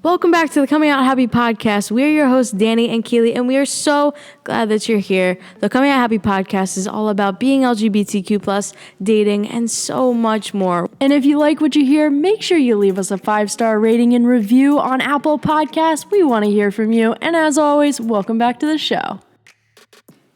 Welcome back to the Coming Out Happy podcast. We are your hosts, Danny and Keely, and we are so glad that you're here. The Coming Out Happy podcast is all about being LGBTQ+, dating, and so much more. And if you like what you hear, make sure you leave us a 5-star rating and review on Apple Podcasts. We want to hear from you. And as always, welcome back to the show.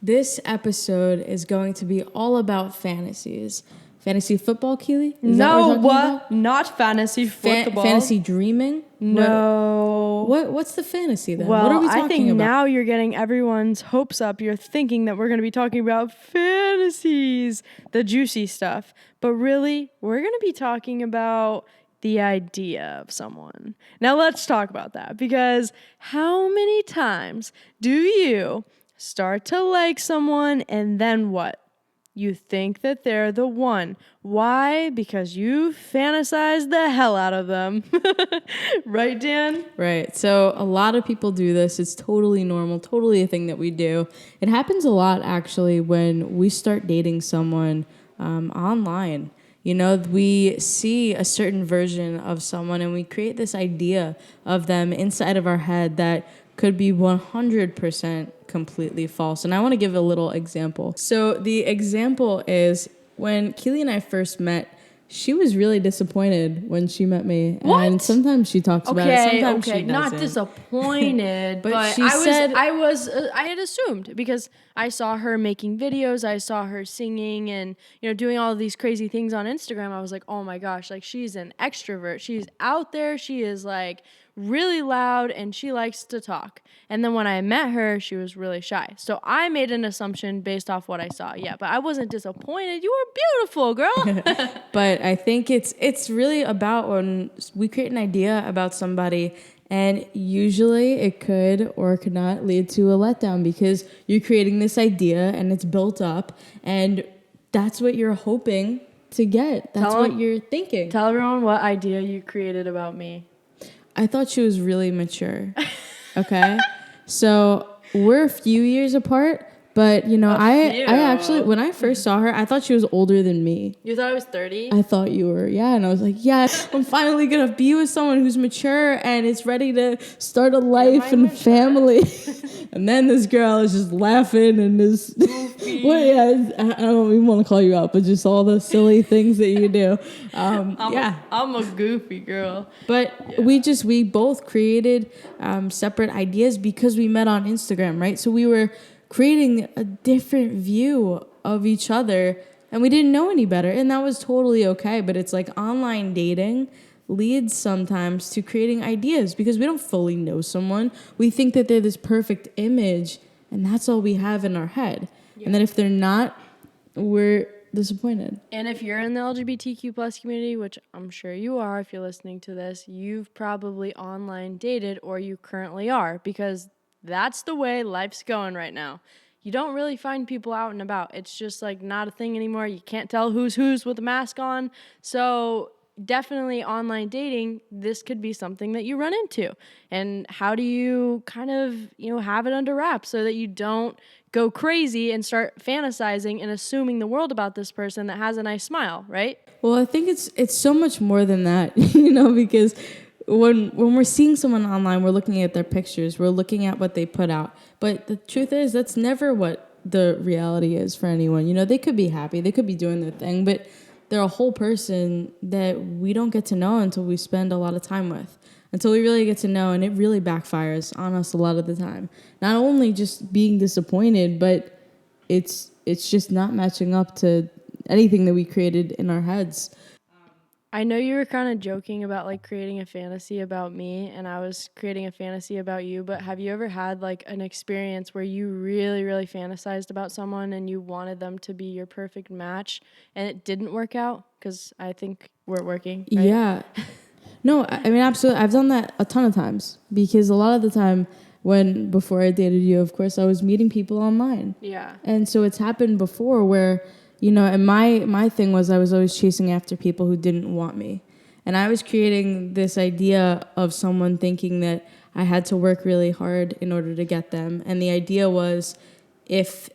This episode is going to be all about fantasies. Fantasy football, Keely? Not fantasy football. Fantasy dreaming? No. What's the fantasy then? Well, what are we talking I think about? now you're getting everyone's hopes up. You're thinking that we're going to be talking about fantasies, the juicy stuff. But really, we're going to be talking about the idea of someone. Now let's talk about that, because how many times do you start to like someone and then what? You think that they're the one. Why? Because you fantasize the hell out of them. Right, Dan? Right. So a lot of people do this. It's totally normal, totally a thing that we do. It happens a lot, actually, when we start dating someone online. You know, we see a certain version of someone and we create this idea of them inside of our head that could be 100% completely false. And I want to give a little example. So the example is when Keely and I first met, she was really disappointed when she met me. What? And sometimes she talks about it, sometimes she doesn't. Not disappointed, but she said... I had assumed, because I saw her making videos, I saw her singing and, doing all of these crazy things on Instagram. I was like, oh my gosh, like, she's an extrovert. She's out there. She is like really loud and she likes to talk. And then when I met her, she was really shy. So I made an assumption based off what I saw. Yeah, but I wasn't disappointed. You were beautiful, girl. But I think it's really about when we create an idea about somebody, and usually it could or could not lead to a letdown, because you're creating this idea and it's built up and that's what you're hoping to get. That's what you're thinking. Tell everyone what idea you created about me. I thought she was really mature. Okay? So we're a few years apart, but I actually, when I first saw her, I thought she was older than me. You thought I was 30? I thought you were, yeah. And I was like, yeah, I'm finally going to be with someone who's mature and is ready to start a life and family. And then this girl is just laughing and is, I don't even want to call you out, but just all the silly things that you do. I'm a goofy girl. But we both created separate ideas because we met on Instagram, right? So we were creating a different view of each other and we didn't know any better, and that was totally okay. But it's like online dating leads sometimes to creating ideas because we don't fully know someone. We think that they're this perfect image and that's all we have in our head. Yeah. And then if they're not, we're disappointed. And if you're in the LGBTQ plus community, which I'm sure you are if you're listening to this, you've probably online dated, or you currently are, because that's the way life's going right now. You don't really find people out and about. It's just like not a thing anymore. You can't tell who's with a mask on. So definitely online dating, this could be something that you run into. And how do you kind of, have it under wraps so that you don't go crazy and start fantasizing and assuming the world about this person that has a nice smile, right? Well, I think it's so much more than that, because when we're seeing someone online, we're looking at their pictures, we're looking at what they put out. But the truth is, that's never what the reality is for anyone. They could be happy, they could be doing their thing, but they're a whole person that we don't get to know until we spend a lot of time with, until we really get to know, and it really backfires on us a lot of the time. Not only just being disappointed, but it's just not matching up to anything that we created in our heads. I know you were kind of joking about like creating a fantasy about me, and I was creating a fantasy about you, but have you ever had like an experience where you really, really fantasized about someone and you wanted them to be your perfect match and it didn't work out? Because I think we're working, right? Yeah. No, I mean, absolutely. I've done that a ton of times, because a lot of the time before I dated you, of course, I was meeting people online. Yeah. And so it's happened before where, and my thing was I was always chasing after people who didn't want me. And I was creating this idea of someone thinking that I had to work really hard in order to get them. And the idea was if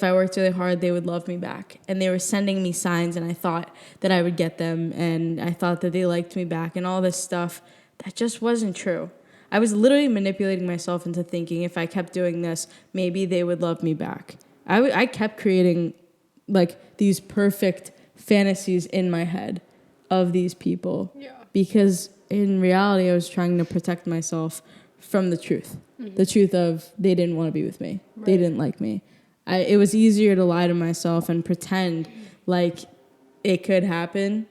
I worked really hard, they would love me back. And they were sending me signs, and I thought that I would get them, and I thought that they liked me back, and all this stuff that just wasn't true. I was literally manipulating myself into thinking if I kept doing this, maybe they would love me back. I kept creating like these perfect fantasies in my head of these people. Yeah. Because in reality, I was trying to protect myself from the truth. The truth of they didn't want to be with me. Right. They didn't like me. It was easier to lie to myself and pretend like it could happen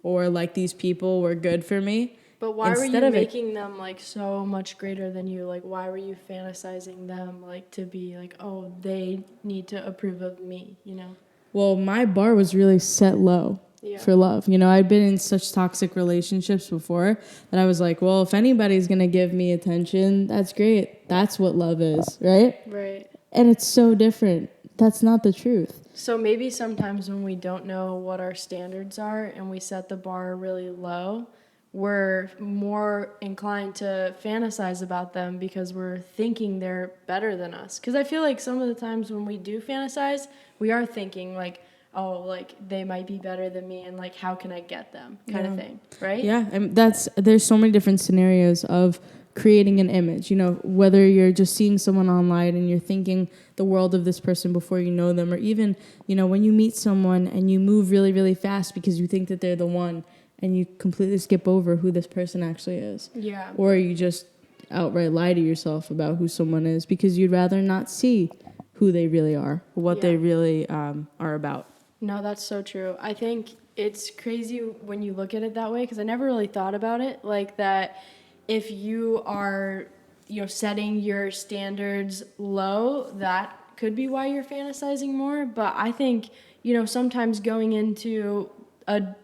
or like these people were good for me. But why were Instead you of it- making them like so much greater than you? Like, why were you fantasizing them like to be like, oh, they need to approve of me, you know? Well, my bar was really set low Yeah. for love. You know, I'd been in such toxic relationships before that I was like, well, if anybody's going to give me attention, that's great. That's what love is, right? Right. And it's so different. That's not the truth. So maybe sometimes when we don't know what our standards are and we set the bar really low, we're more inclined to fantasize about them because we're thinking they're better than us. Because I feel like some of the times when we do fantasize, we are thinking like, oh, like they might be better than me and like how can I get them kind of thing, right? Yeah, and there's so many different scenarios of creating an image. You know, whether you're just seeing someone online and you're thinking the world of this person before you know them, or even, you know, when you meet someone and you move really, really fast because you think that they're the one and you completely skip over who this person actually is. Yeah. Or you just outright lie to yourself about who someone is because you'd rather not see who they really are, what they really are about. No, that's so true. I think it's crazy when you look at it that way because I never really thought about it like that. If you are, you know, setting your standards low, that could be why you're fantasizing more. But I think, you know, sometimes going into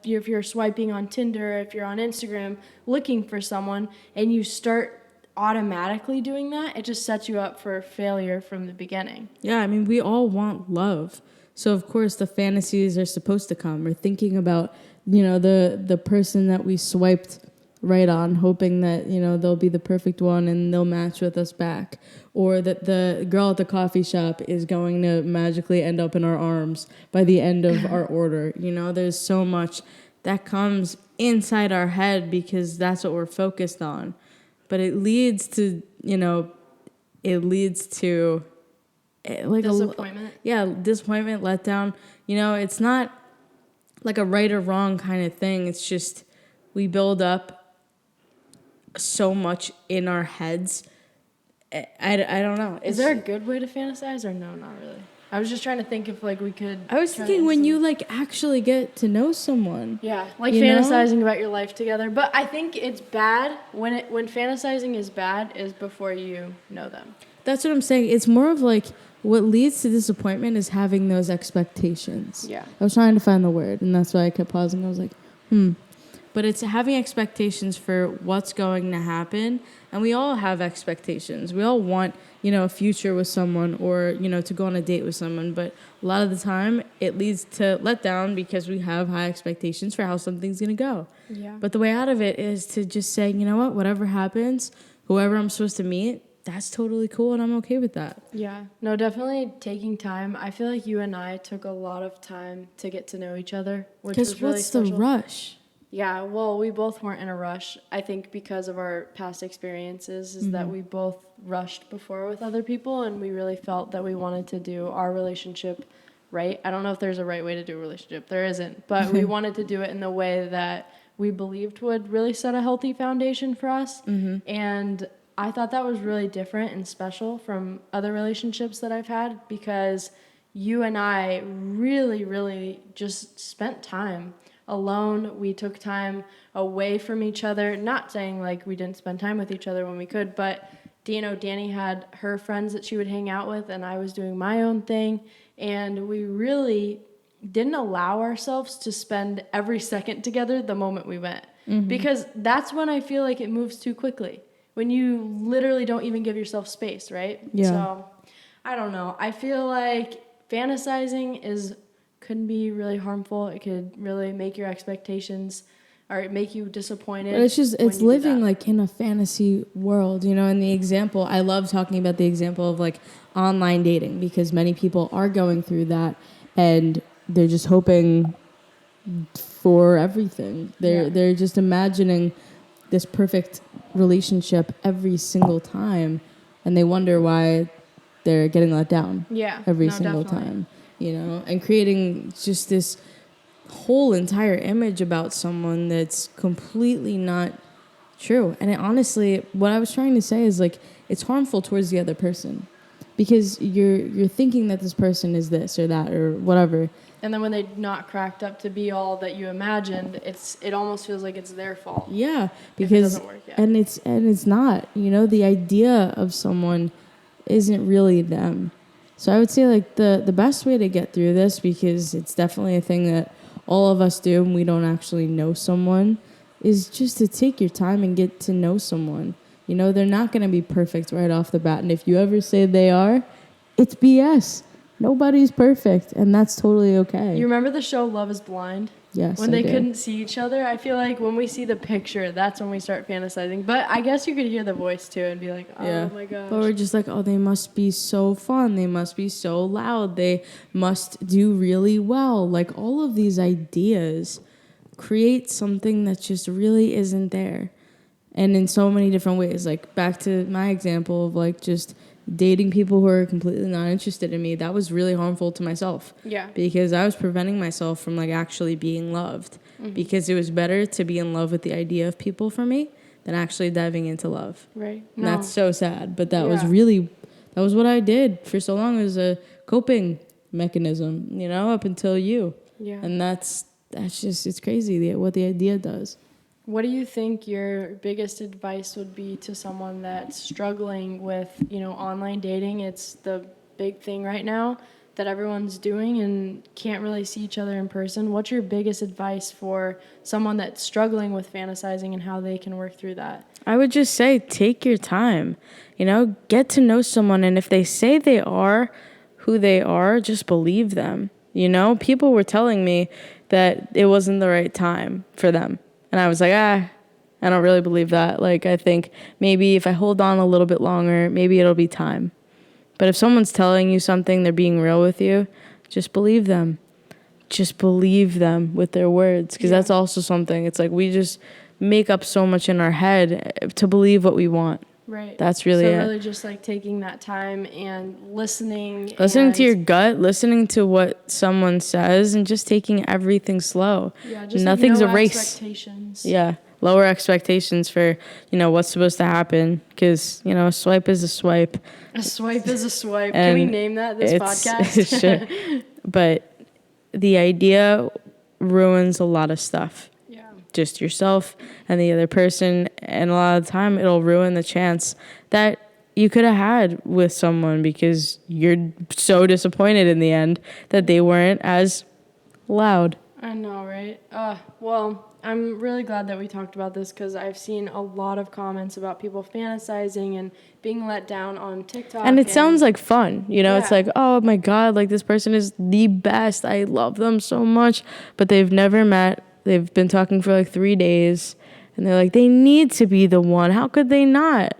if you're swiping on Tinder, if you're on Instagram looking for someone and you start automatically doing that, it just sets you up for failure from the beginning. Yeah, I mean, we all want love. So, of course, the fantasies are supposed to come. We're thinking about, you know, the person that we swiped right on, hoping that, you know, they'll be the perfect one and they'll match with us back. Or that the girl at the coffee shop is going to magically end up in our arms by the end of our order. You know, there's so much that comes inside our head because that's what we're focused on. But it leads to, you know, like Disappointment. Disappointment, letdown. You know, it's not like a right or wrong kind of thing. It's just we build up so much in our heads. I don't know. Is there a good way to fantasize or no, not really? I was just trying to think if like we could. I was thinking when you like actually get to know someone. Yeah, like you fantasizing know? about your life together. But I think it's bad when fantasizing is bad is before you know them. That's what I'm saying. It's more of like what leads to disappointment is having those expectations. Yeah. I was trying to find the word, and that's why I kept pausing. I was like, But it's having expectations for what's going to happen. And we all have expectations. We all want, you know, a future with someone or, you know, to go on a date with someone. But a lot of the time, it leads to letdown because we have high expectations for how something's going to go. Yeah. But the way out of it is to just say, you know what, whatever happens, whoever I'm supposed to meet, that's totally cool and I'm okay with that. Yeah. No, definitely taking time. I feel like you and I took a lot of time to get to know each other, which was Because really what's special. the rush? Yeah, well, we both weren't in a rush. I think because of our past experiences is that we both rushed before with other people and we really felt that we wanted to do our relationship right. I don't know if there's a right way to do a relationship. There isn't. But we wanted to do it in the way that we believed would really set a healthy foundation for us. And I thought that was really different and special from other relationships that I've had because you and I really, really just spent time alone. We took time away from each other. Not saying like we didn't spend time with each other when we could, but Danny had her friends that she would hang out with, and I was doing my own thing. And we really didn't allow ourselves to spend every second together the moment we went. Because that's when I feel like it moves too quickly. When you literally don't even give yourself space, right? Yeah. So, I don't know. I feel like fantasizing can be really harmful. It could really make your expectations or make you disappointed. But it's living like in a fantasy world, you know, and the example, I love talking about the example of like online dating because many people are going through that and they're just hoping for everything. They're just imagining this perfect relationship every single time, and they wonder why they're getting let down Yeah. every No, single definitely. time, you know, and creating just this whole entire image about someone that's completely not true. And honestly, what I was trying to say is like it's harmful towards the other person because you're thinking that this person is this or that or whatever. And then when they're not cracked up to be all that you imagined, it almost feels like it's their fault. Yeah, if it because doesn't work, yeah. and it's not. You know, the idea of someone isn't really them. So I would say like the best way to get through this, because it's definitely a thing that all of us do and we don't actually know someone, is just to take your time and get to know someone. You know, they're not going to be perfect right off the bat, and if you ever say they are, it's BS. Nobody's perfect, and that's totally okay. You remember the show Love is Blind? Yes, When I they do. couldn't see each other, I feel like when we see the picture, that's when we start fantasizing. But I guess you could hear the voice too and be like, oh my gosh. But we're just like, oh, they must be so fun. They must be so loud. They must do really well. Like all of these ideas create something that just really isn't there. And in so many different ways. Like back to my example of like just dating people who are completely not interested in me. That was really harmful to myself. Yeah. Because I was preventing myself from like actually being loved. Mm-hmm. Because it was better to be in love with the idea of people for me than actually diving into love. Right. And No. that's so sad. But that was Yeah. that was what I did for so long as a coping mechanism, you know, up until you. Yeah. And that's just, it's crazy what the idea does. What do you think your biggest advice would be to someone that's struggling with, online dating? It's the big thing right now that everyone's doing and can't really see each other in person. What's your biggest advice for someone that's struggling with fantasizing and how they can work through that? I would just say take your time, you know, get to know someone. And if they say they are who they are, just believe them. You know, people were telling me that it wasn't the right time for them. And I was like, I don't really believe that. Like, I think maybe if I hold on a little bit longer, maybe it'll be time. But if someone's telling you something, they're being real with you, just believe them. Just believe them with their words. Because that's also something. It's like we just make up so much in our head to believe what we want. Right. That's really so it. really just like taking that time and listening To your gut, listening to what someone says, and just taking everything slow. Yeah, just nothing's like no a race. Expectations. Yeah, lower expectations for what's supposed to happen, because a swipe is a swipe. A swipe is a swipe. Can we name that this podcast? Sure. But the idea ruins a lot of stuff. Just yourself and the other person, and a lot of the time it'll ruin the chance that you could have had with someone because you're so disappointed in the end that they weren't as loud. I know, right? Well, I'm really glad that we talked about this because I've seen a lot of comments about people fantasizing and being let down on TikTok. And it sounds like fun, It's like, oh my God, like this person is the best. I love them so much, but they've never met. They've been talking for like 3 days, and they're like, they need to be the one. How could they not?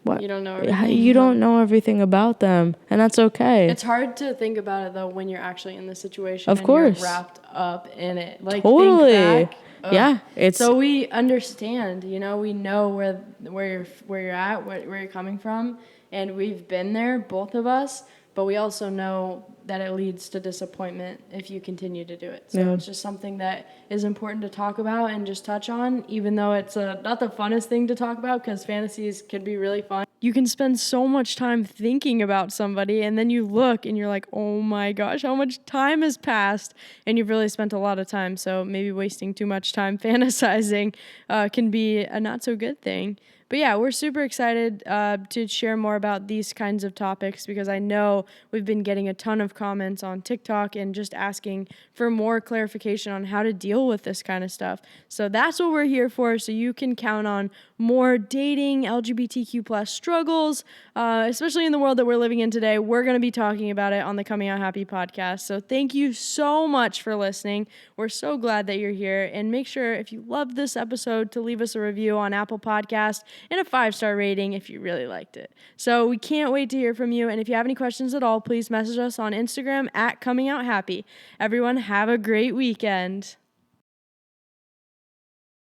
What? You don't know everything. You don't know everything about them, and that's okay. It's hard to think about it, though, when you're actually in the situation. Of course. You're wrapped up in it. Like, totally. Think back. Yeah. So we understand, we know where you're at, where you're coming from, and we've been there, both of us, but we also know that it leads to disappointment if you continue to do it. So it's just something that is important to talk about and just touch on, even though it's not the funnest thing to talk about because fantasies can be really fun. You can spend so much time thinking about somebody and then you look and you're like, oh my gosh, how much time has passed? And you've really spent a lot of time. So maybe wasting too much time fantasizing can be a not so good thing. But yeah, we're super excited to share more about these kinds of topics because I know we've been getting a ton of comments on TikTok and just asking for more clarification on how to deal with this kind of stuff. So that's what we're here for. So you can count on more dating, LGBTQ plus struggles, especially in the world that we're living in today. We're going to be talking about it on the Coming Out Happy podcast. So thank you so much for listening. We're so glad that you're here. And make sure if you loved this episode to leave us a review on Apple Podcast and a 5-star rating if you really liked it. So we can't wait to hear from you. And if you have any questions at all, please message us on Instagram at Coming Out Happy. Everyone, have a great weekend.